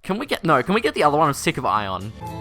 Can we get the other one? I'm sick of Ion. Okay, here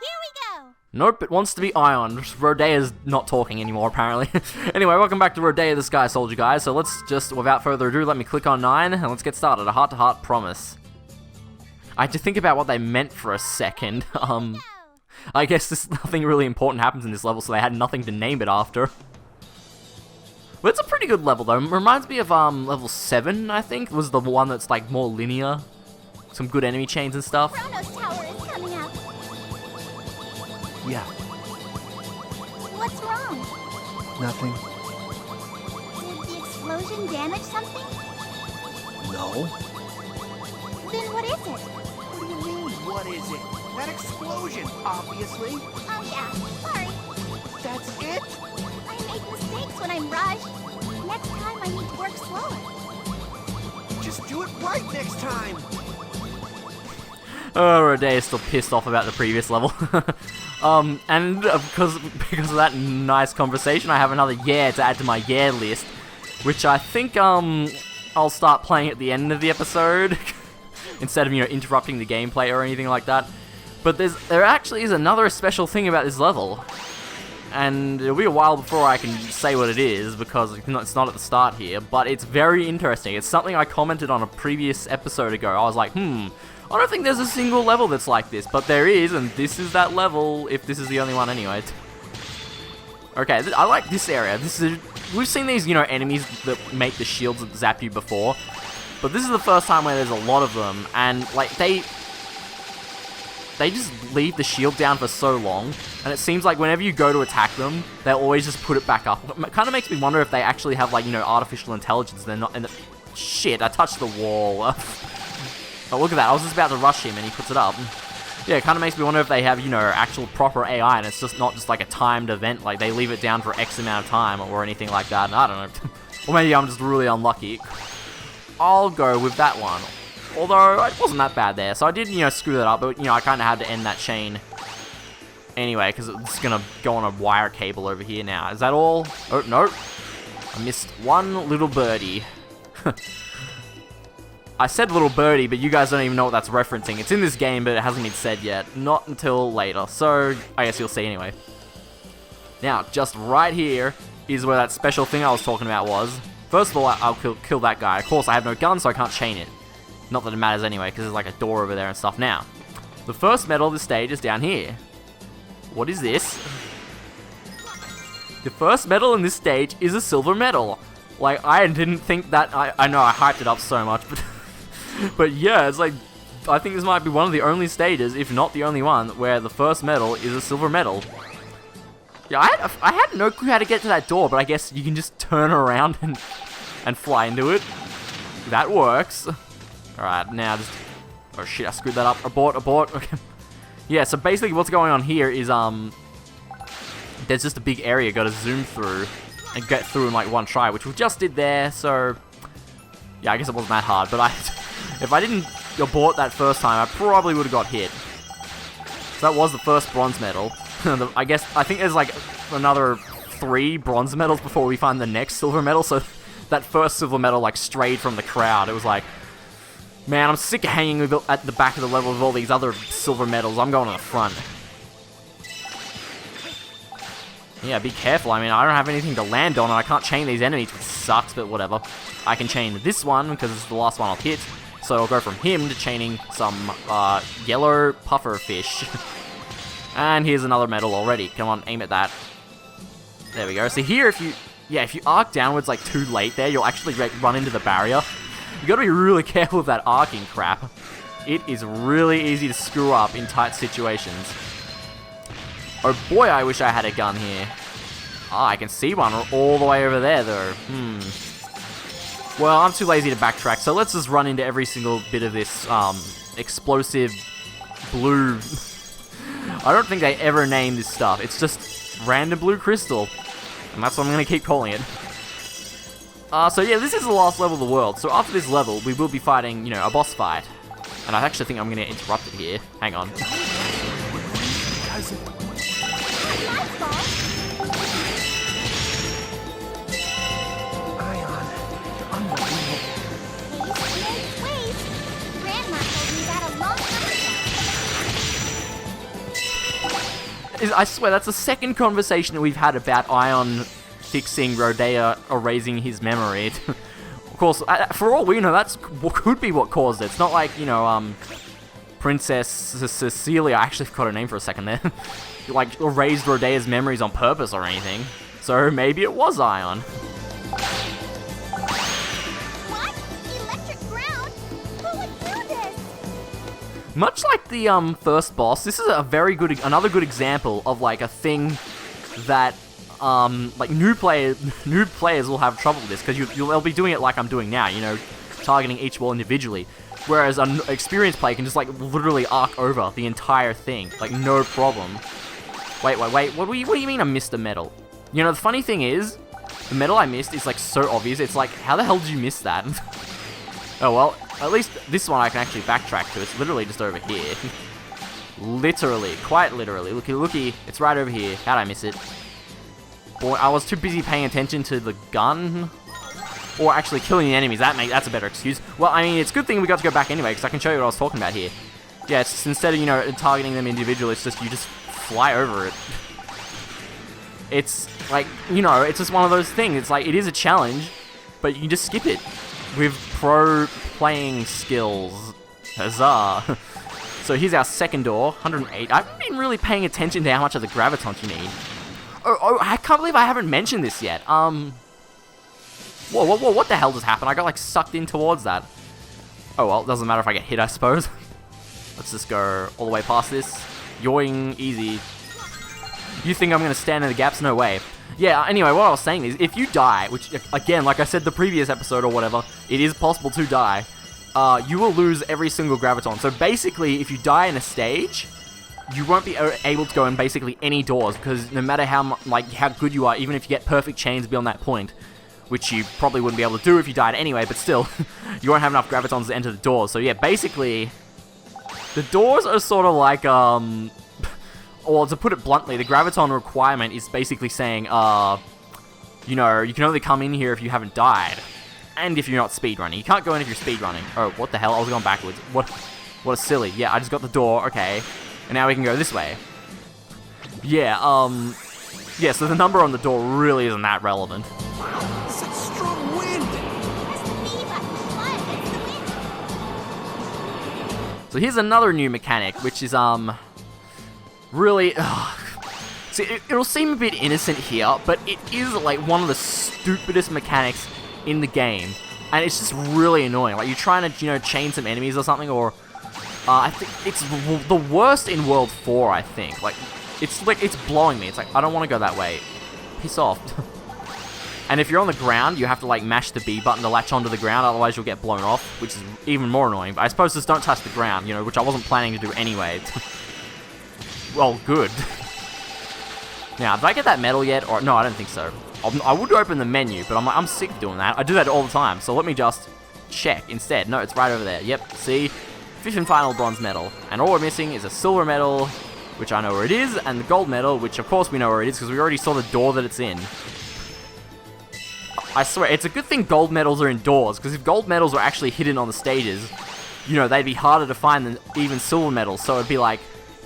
we go. Nope, it wants to be Ion. Rodea's not talking anymore, apparently. Anyway, welcome back to Rodea the Sky Soldier, guys. So let's just, without further ado, let me click on 9, and let's get started. A heart-to-heart promise. I had to think about what they meant for a second. I guess nothing really important happens in this level, so they had nothing to name it after. But it's a pretty good level, though. It reminds me of, level 7, I think, was the one that's, like, more linear. Some good enemy chains and stuff. Chronos Tower is coming up. Yeah, What's wrong? nothing. Did the explosion damage something? No. Then what is it? What do you mean, what is it? That explosion, obviously. Oh yeah, sorry. That's it? I make mistakes when I'm rushed. Next time I need to work slower. Just do it right next time. Oh, Rodea is still pissed off about the previous level. And because of that nice conversation, I have another yeah to add to my yeah list, which I think I'll start playing at the end of the episode instead of interrupting the gameplay or anything like that. But there actually is another special thing about this level, and it'll be a while before I can say what it is because it's not at the start here. But it's very interesting. It's something I commented on a previous episode ago. I was like, I don't think there's a single level that's like this, but there is, and this is that level, if this is the only one anyway. Okay, I like this area. We've seen these, enemies that make the shields that zap you before, but this is the first time where there's a lot of them, and, like, they just leave the shield down for so long, and it seems like whenever you go to attack them, they'll always just put it back up. It kind of makes me wonder if they actually have, like, artificial intelligence. They're not, shit, I touched the wall. Oh, look at that. I was just about to rush him, and he puts it up. Yeah, it kind of makes me wonder if they have, actual proper AI, and it's just not just like a timed event. Like, they leave it down for X amount of time or anything like that. I don't know. Or maybe I'm just really unlucky. I'll go with that one. Although, it wasn't that bad there. So I did, screw that up, but, I kind of had to end that chain anyway, because it's going to go on a wire cable over here now. Is that all? Oh, no. I missed one little birdie. I said little birdie, but you guys don't even know what that's referencing. It's in this game, but it hasn't been said yet. Not until later, so I guess you'll see anyway. Now, just right here is where that special thing I was talking about was. First of all, I'll kill that guy. Of course, I have no gun, so I can't chain it. Not that it matters anyway, because there's like a door over there and stuff. Now, the first medal of this stage is down here. What is this? The first medal in this stage is a silver medal. Like, I didn't think that... I know I hyped it up so much, but... But yeah, it's like, I think this might be one of the only stages, if not the only one, where the first medal is a silver medal. Yeah, I had no clue how to get to that door, but I guess you can just turn around and fly into it. That works. Alright, now just... Oh shit, I screwed that up. Abort. Okay. Yeah, so basically what's going on here is, there's just a big area you gotta zoom through and get through in like one try, which we just did there, so... Yeah, I guess it wasn't that hard, but if I didn't abort that first time, I probably would have got hit. So that was the first bronze medal. I think there's like another 3 bronze medals before we find the next silver medal, so that first silver medal like strayed from the crowd. It was like, man, I'm sick of hanging at the back of the level with all these other silver medals. I'm going to the front. Yeah, be careful. I mean, I don't have anything to land on, and I can't chain these enemies, which sucks, but whatever. I can chain this one, because it's the last one I'll hit. So I'll go from him to chaining some yellow puffer fish. And here's another medal already. Come on, aim at that. There we go. So here, if you arc downwards like too late there, you'll actually run into the barrier. You gotta be really careful with that arcing crap. It is really easy to screw up in tight situations. Oh boy, I wish I had a gun here. Ah, I can see one all the way over there, though. Well, I'm too lazy to backtrack, so let's just run into every single bit of this, explosive blue... I don't think they ever name this stuff. It's just random blue crystal. And that's what I'm gonna keep calling it. So yeah, this is the last level of the world. So after this level, we will be fighting, a boss fight. And I actually think I'm gonna interrupt it here. Hang on. I swear, that's the second conversation that we've had about Ion fixing Rodea, erasing his memory. Of course, for all we know, that's could be what caused it. It's not like, Princess Cecilia, I actually forgot her name for a second there, like, erased Rodea's memories on purpose or anything. So maybe it was Ion. What? Electric ground? Who would do this? Much like the first boss, this is another good example of like a thing that like new players will have trouble with this, because they'll be doing it like I'm doing now, targeting each wall individually, whereas an experienced player can just like literally arc over the entire thing, like no problem. Wait, what do you mean I missed a medal? The funny thing is, the medal I missed is like so obvious. It's like, how the hell did you miss that? Oh well, at least this one I can actually backtrack to. It's literally just over here. Literally, quite literally. Looky, it's right over here. How'd I miss it? Boy, I was too busy paying attention to the gun. Or actually killing the enemies. That's a better excuse. Well, I mean, it's a good thing we got to go back anyway, because I can show you what I was talking about here. Yeah, it's just, instead of, targeting them individually, it's just, you just fly over it. It's like, it's just one of those things. It's like, it is a challenge, but you can just skip it with pro playing skills. Huzzah. So here's our second door, 108. I haven't been really paying attention to how much of the gravitons you need. Oh, I can't believe I haven't mentioned this yet. Whoa, what the hell just happened? I got, like, sucked in towards that. Oh, well, it doesn't matter if I get hit, I suppose. Let's just go all the way past this. Yoing, easy. You think I'm gonna stand in the gaps? No way. Yeah, anyway, what I was saying is, if you die, which, again, like I said the previous episode or whatever, it is possible to die, you will lose every single graviton. So basically, if you die in a stage, you won't be able to go in basically any doors, because no matter how good you are, even if you get perfect chains beyond that point, which you probably wouldn't be able to do if you died anyway, but still, you won't have enough gravitons to enter the doors. So yeah, basically, the doors are sort of like, or to put it bluntly, the graviton requirement is basically saying, you can only come in here if you haven't died, and if you're not speedrunning. You can't go in if you're speedrunning. Oh, what the hell? I was going backwards. What a silly. Yeah, I just got the door, okay. And now we can go this way. Yeah, yeah, so the number on the door really isn't that relevant. Such strong wind! Press the B button. Fly against the wind. So here's another new mechanic, which is, really... See, it'll seem a bit innocent here, but it is, like, one of the stupidest mechanics in the game. And it's just really annoying. Like, you're trying to, chain some enemies or something, or... I think it's the worst in World 4, I think. Like, it's blowing me. It's like, I don't want to go that way. Piss off. And if you're on the ground, you have to, like, mash the B button to latch onto the ground, otherwise you'll get blown off, which is even more annoying. But I suppose just don't touch the ground, which I wasn't planning to do anyway. Well, good. Now, did I get that medal yet? Or no, I don't think so. I would open the menu, but I'm sick of doing that. I do that all the time, so let me just check instead. No, it's right over there. Yep, see? Fifth and final bronze medal. And all we're missing is a silver medal, which I know where it is, and the gold medal, which of course we know where it is, because we already saw the door that it's in. I swear, it's a good thing gold medals are indoors, because if gold medals were actually hidden on the stages, they'd be harder to find than even silver medals, so it'd be like,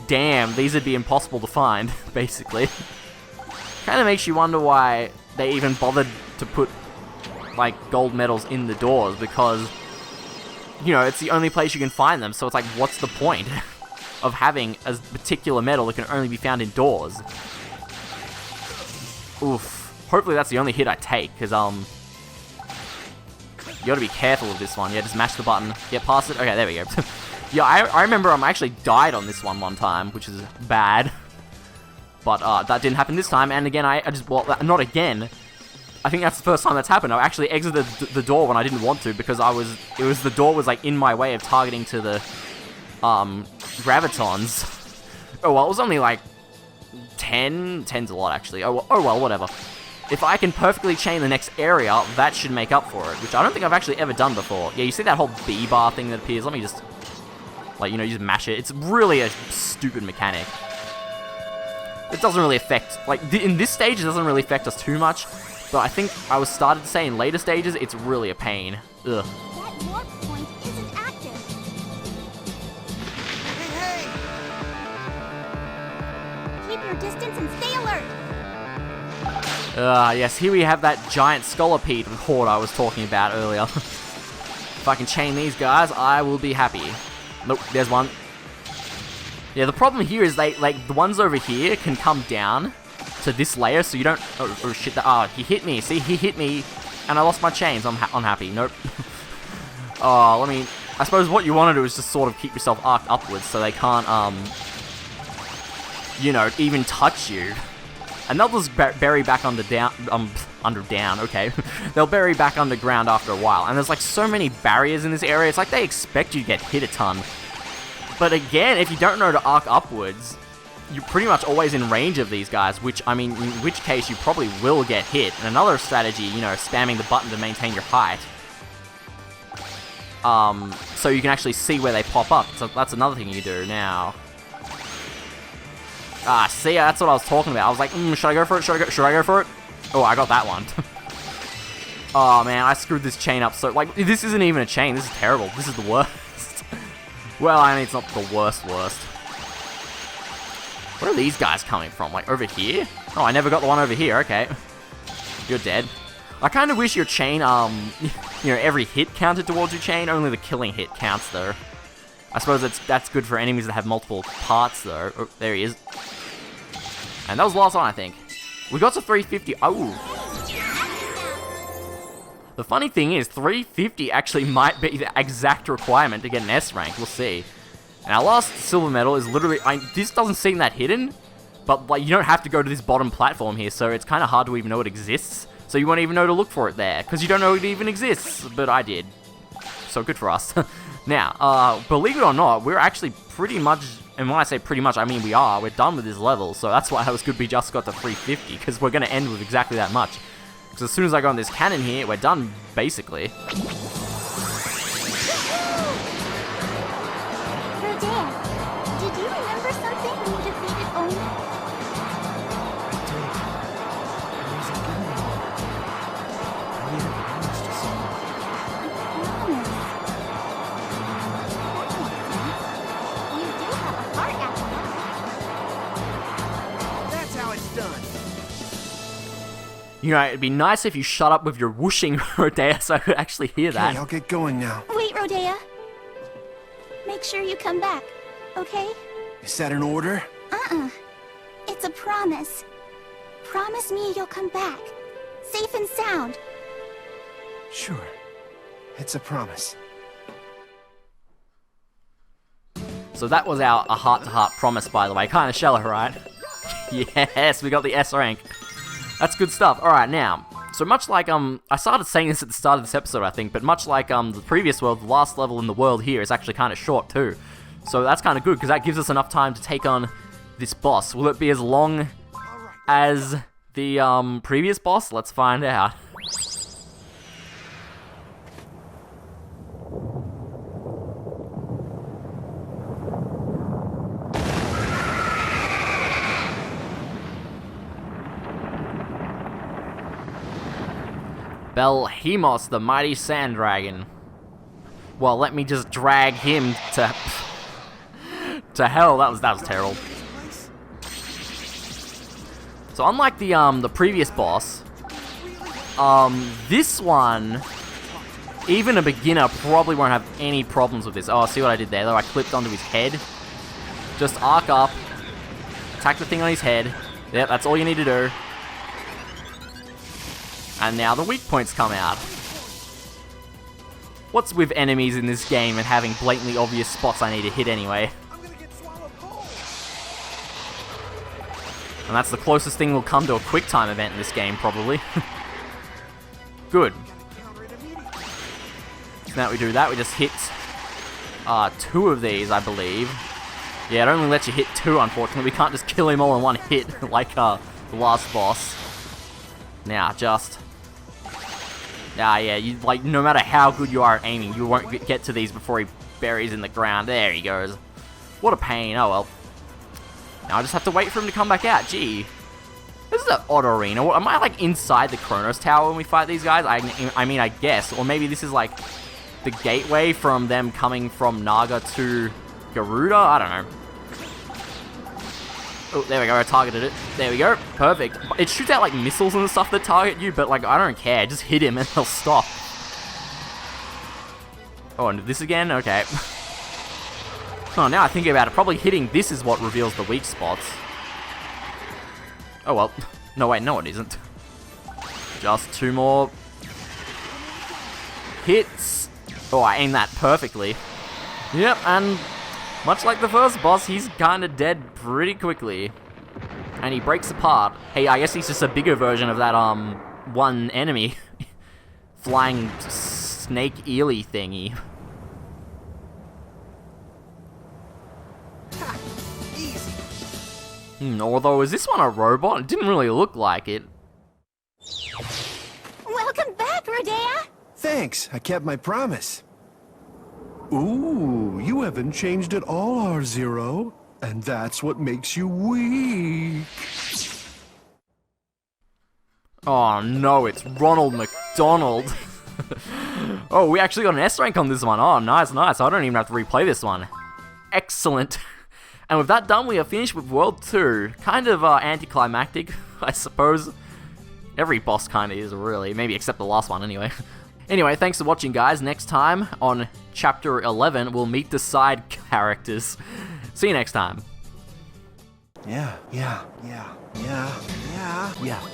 damn, these would be impossible to find, basically. Kind of makes you wonder why they even bothered to put, like, gold medals in the doors, because... it's the only place you can find them, so it's like, what's the point of having a particular medal that can only be found indoors? Oof. Hopefully that's the only hit I take, because, you gotta be careful with this one. Yeah, just mash the button. Get past it. Okay, there we go. Yeah, I remember I actually died on this one time, which is bad. But, that didn't happen this time, and again, well, not again. I think that's the first time that's happened. I actually exited the door when I didn't want to, because the door was like in my way of targeting to the gravitons. Oh well, it was only like 10. 10's a lot actually. Oh well, whatever. If I can perfectly chain the next area, that should make up for it, which I don't think I've actually ever done before. Yeah, you see that whole B bar thing that appears? Let me just, like, you just mash it. It's really a stupid mechanic. It doesn't really affect, like, in this stage it doesn't really affect us too much. But I think I was started to say in later stages, it's really a pain. Ugh. That warp point isn't active. Hey! Keep your distance and stay alert. Yes, here we have that giant scolopede horde I was talking about earlier. If I can chain these guys, I will be happy. Nope, there's one. Yeah, the problem here is the ones over here can come down to this layer, so you don't... Oh shit, he hit me. See, he hit me, and I lost my chains. I'm unhappy. Nope. I suppose what you want to do is just sort of keep yourself arced upwards so they can't, you know, even touch you. And they'll just bury back down, okay. They'll bury back underground after a while. And there's like so many barriers in this area, it's like they expect you to get hit a ton. But again, if you don't know to arc upwards, you're pretty much always in range of these guys, which, I mean, in which case you probably will get hit. And another strategy, you know, spamming the button to maintain your height. So you can actually see where they pop up. So that's another thing you do now. See, that's what I was talking about. I was like, should I go for it? Should I go for it? Oh, I got that one. Oh, man, I screwed this chain up so... Like, this isn't even a chain. This is terrible. This is the worst. Well, I mean, it's not the worst. Where are these guys coming from? Like, over here? Oh, I never got the one over here. Okay. You're dead. I kind of wish your chain, you know, every hit counted towards your chain. Only the killing hit counts, though. I suppose that's good for enemies that have multiple parts, though. Oh, there he is. And that was the last one, I think. We got to 350. Oh. The funny thing is, 350 actually might be the exact requirement to get an S rank. We'll see. And our last silver medal is literally... this doesn't seem that hidden, but like you don't have to go to this bottom platform here, so it's kind of hard to even know it exists. So you won't even know to look for it there, because you don't know it even exists. But I did. So good for us. Now, believe it or not, we're actually pretty much... And when I say pretty much, I mean we are. We're done with this level, so that's why it was good we just got to 350, because we're going to end with exactly that much. Because as soon as I go on this cannon here, we're done, basically. Rodea, did you remember something when you defeated Oni? That's how it's done. You know, it'd be nice if you shut up with your whooshing, Rodea, so I could actually hear that. Okay, I'll get going now. Wait, Rodea. Make sure you come back, okay? Is that an order? It's a promise. Promise me you'll come back. Safe and sound. Sure. It's a promise. So that was our heart-to-heart promise, by the way. Kind of shallow, right? Yes, we got the S rank. That's good stuff. Alright, now, so much like, I started saying this at the start of this episode, I think, but much like, the previous world, the last level in the world here is actually kind of short, too. So that's kind of good, because that gives us enough time to take on this boss. Will it be as long as the, previous boss? Let's find out. Belhemos, the mighty sand dragon. Well, let me just drag him to hell. That was terrible. So unlike the previous boss, this one, even a beginner probably won't have any problems with this. Oh, see what I did there? Though I clipped onto his head. Just arc up, attack the thing on his head. Yep, that's all you need to do. And now the weak points come out. What's with enemies in this game and having blatantly obvious spots I need to hit anyway? And that's the closest thing we'll come to a quick time event in this game, probably. Good. So now we do that, we just hit 2 of these, I believe. Yeah, it only lets you hit 2, unfortunately. We can't just kill him all in one hit, like the last boss. Now, just... yeah, you, like, no matter how good you are at aiming, you won't get to these before he buries in the ground. There he goes. What a pain. Oh, well. Now I just have to wait for him to come back out. Gee. This is an odd arena. Am I, like, inside the Chronos Tower when we fight these guys? I mean, I guess. Or maybe this is, like, the gateway from them coming from Naga to Garuda? I don't know. Oh, there we go, I targeted it. There we go, perfect. It shoots out like missiles and stuff that target you, but like, I don't care, just hit him and he'll stop. Oh, and this again? Okay. Oh, now I think about it, probably hitting this is what reveals the weak spots. Oh well. No, wait, no it isn't. Just 2 more hits. Oh, I aimed that perfectly. Yep, and much like the first boss, he's kinda dead pretty quickly. And he breaks apart. Hey, I guess he's just a bigger version of that, one enemy. Flying snake eely thingy. Ha! Easy. Although, is this one a robot? It didn't really look like it. Welcome back, Rodea! Thanks, I kept my promise. Ooh, you haven't changed at all, R0. And that's what makes you weak. Oh no, it's Ronald McDonald. Oh, we actually got an S rank on this one. Oh, nice, nice. I don't even have to replay this one. Excellent. And with that done, we are finished with World 2. Kind of anticlimactic, I suppose. Every boss kind of is, really. Maybe except the last one, anyway. Anyway, thanks for watching, guys. Next time, on Chapter 11, we'll meet the side characters. See you next time. Yeah.